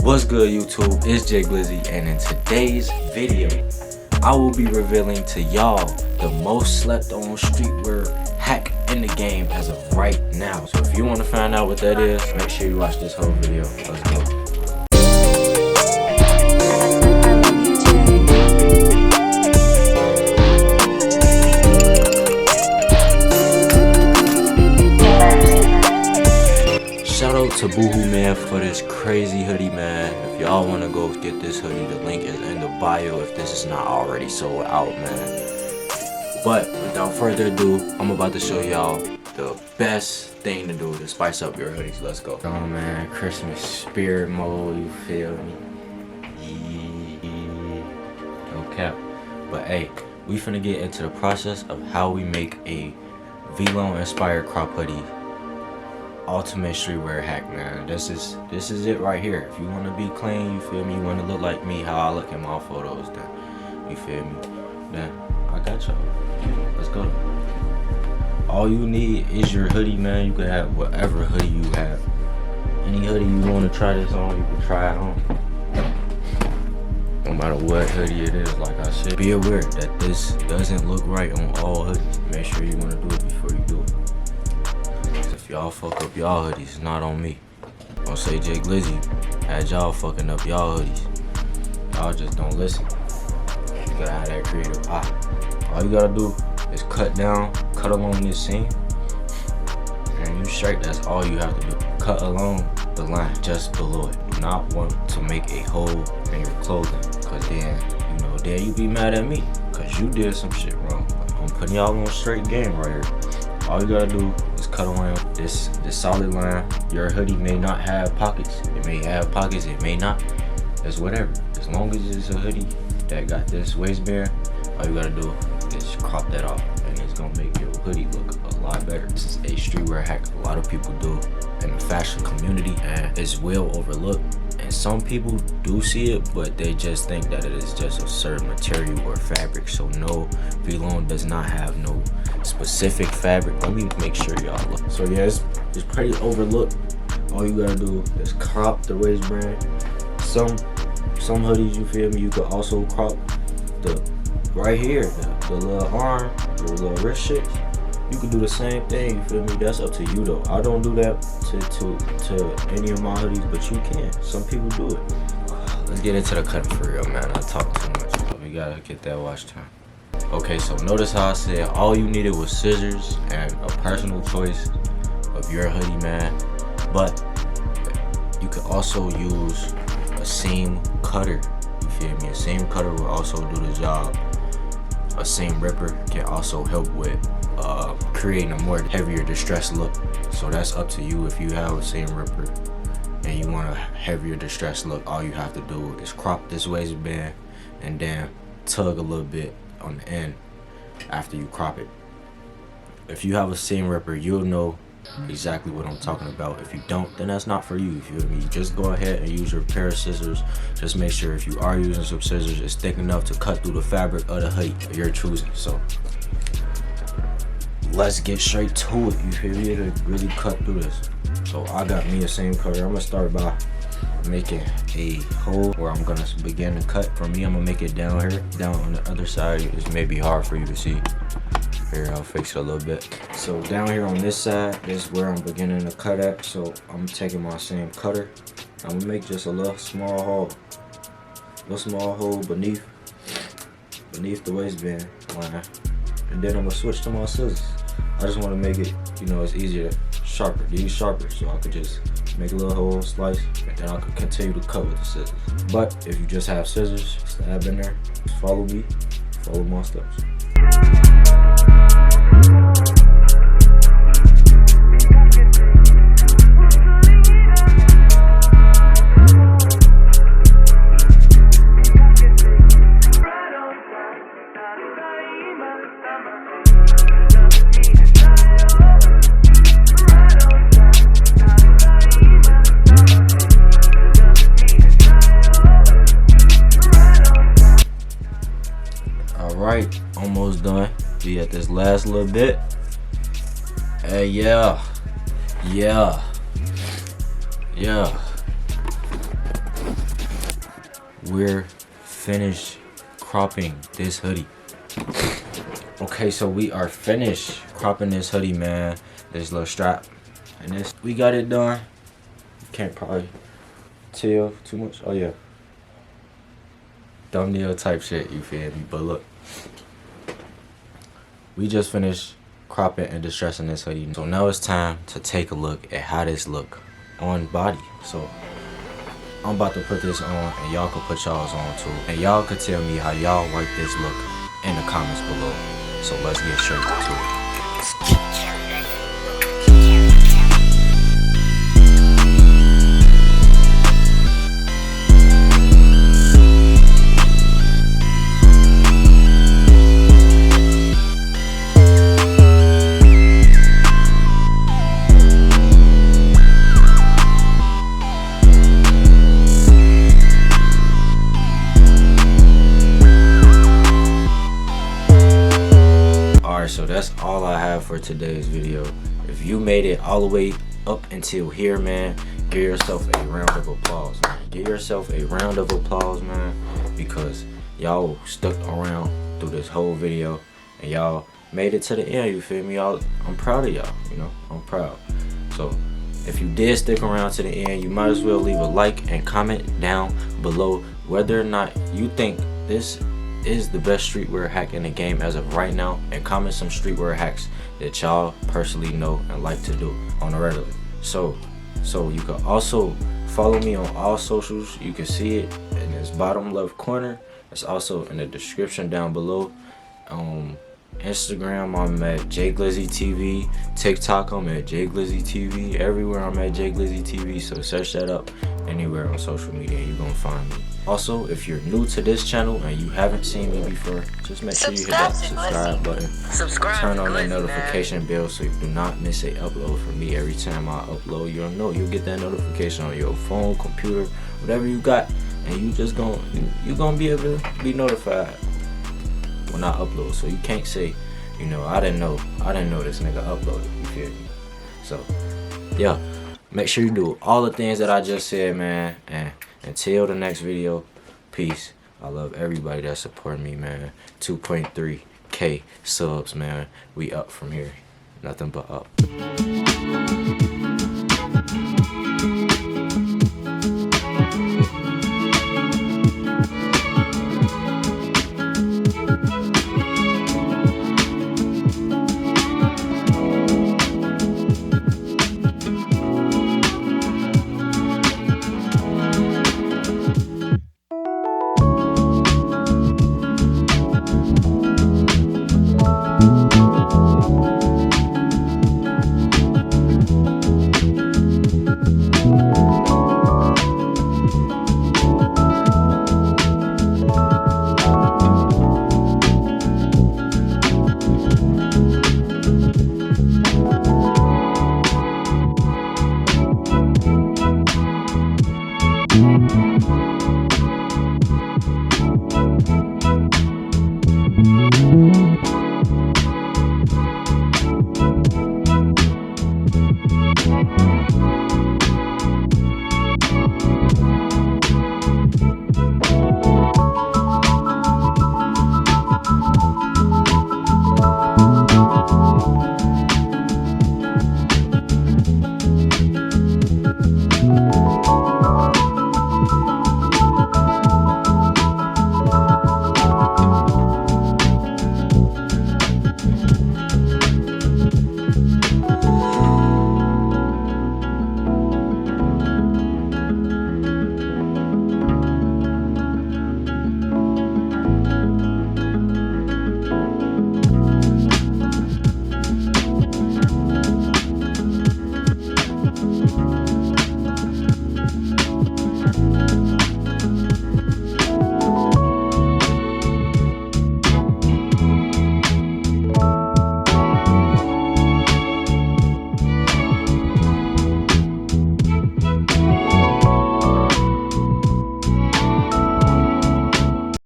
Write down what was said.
What's good, YouTube? It's Jay Glizzy, and in today's video I will be revealing to y'all the most slept on streetwear hack in the game as of right now. So if you want to find out what that is, make sure you watch this whole video. Let's go. Shout out to Boohoo Man for this crazy hoodie, man. If y'all want to go get this hoodie, the link is in the bio if this is not already sold out, man. But without further ado, I'm about to show y'all the best thing to do to spice up your hoodies. Let's go. Oh man, Christmas spirit mode, you feel me? No cap. But hey, we finna get into the process of how we make a vlone inspired crop hoodie. Ultimate streetwear hack, man. This is it right here. If you want to be clean, you feel me, you want to look like me, how I look in my photos, then you feel me, then I got y'all. Let's go. All you need is your hoodie, man. You can have whatever hoodie you have. Any hoodie you want to try this on, you can try it on. No matter what hoodie it is, like I said, be aware that this doesn't look right on all hoodies. Make sure you want to do it before you do it. If y'all fuck up y'all hoodies, it's not on me. Don't say Jay Glizzy had y'all fucking up y'all hoodies. Y'all just don't listen. You gotta have that creative eye. All you gotta do is cut along this seam, and you straight. That's all you have to do. Cut along the line just below it. Do not want to make a hole in your clothing, cause then you be mad at me, cause you did some shit wrong. I'm putting y'all on straight game right here. All you gotta do is cut around this solid line. Your hoodie may not have pockets. It may have pockets, it may not. It's whatever. As long as it's a hoodie that got this waistband, all you gotta do is crop that off, and it's gonna make your hoodie look a lot better. This is a streetwear hack a lot of people do in the fashion community, and it's well overlooked. And some people do see it, but they just think that it is just a certain material or fabric. So no, vlone does not have no specific fabric. Let me make sure y'all look. So yeah, it's pretty overlooked. All you gotta do is crop the waistband. Some hoodies, you feel me, you could also crop the right here, the little arm, the little wrist shit. You can do the same thing, you feel me? That's up to you though. I don't do that to any of my hoodies, but you can. Some people do it. Let's get into the cutting for real, man. I talk too much. We gotta get that watch time. Okay, so notice how I said all you needed was scissors and a personal choice of your hoodie, man. But you could also use a seam cutter. You feel me? A seam cutter will also do the job. A seam ripper can also help with creating a more heavier distressed look. So that's up to you. If you have a seam ripper and you want a heavier distressed look, all you have to do is crop this waistband and then tug a little bit on the end after you crop it. If you have a seam ripper, you'll know exactly what I'm talking about. If you don't, then that's not for you. You feel me? Just go ahead and use your pair of scissors. Just make sure if you are using some scissors, it's thick enough to cut through the fabric of the hoodie you're choosing. So let's get straight to it. You feel me? To really cut through this. So I got me a seam cutter. I'm gonna start by making a hole where I'm gonna begin to cut. For me, I'm gonna make it down here. Down on the other side, it's maybe hard for you to see. Here, I'll fix it a little bit. So down here on this side, this is where I'm beginning to cut at. So I'm taking my same cutter. I'm gonna make just a little small hole. Beneath the waistband line. And then I'm gonna switch to my scissors. I just wanna make it, it's easier to use sharper. So I could just make a little hole, slice, and then I could continue to cut with the scissors. But if you just have scissors, stab in there, just follow me, follow my steps. Alright, almost done. Be at this last little bit. Hey, yeah. we're finished cropping this hoodie. Okay, so we are finished cropping this hoodie, man. This little strap and this, we got it done. Can't probably tell too much. Oh yeah, thumbnail type shit, you feel me? But look, we just finished cropping and distressing this hoodie. So now it's time to take a look at how this look on body. So I'm about to put this on, and y'all can put y'all's on too. And y'all could tell me how y'all like this look in the comments below. So let's get straight to it. So that's all I have for today's video. If you made it all the way up until here, man, give yourself a round of applause, man. Give yourself a round of applause, man, because y'all stuck around through this whole video and y'all made it to the end, you feel me? I'm proud of y'all, you know, I'm proud. So if you did stick around to the end, you might as well leave a like and comment down below whether or not you think this is the best streetwear hack in the game as of right now, and comment some streetwear hacks that y'all personally know and like to do on a regular. So you can also follow me on all socials. You can see it in this bottom left corner. It's also in the description down below. Instagram, I'm at jglizzytv. TikTok, I'm at jglizzytv. Everywhere I'm at jglizzytv. So search that up anywhere on social media and you're gonna find me. Also, if you're new to this channel and you haven't seen me before, just make sure you hit that subscribe button. Turn on that notification bell so you do not miss a upload from me. Every time I upload, you'll get that notification on your phone, computer, whatever you got, and you're gonna be able to be notified when I upload. So you can't say, you know, I didn't know this nigga uploaded, you feel me? So yeah, make sure you do all the things that I just said, man, and until the next video, peace. I love everybody that's supporting me, man. 2.3K subs, man. We up from here. Nothing but up.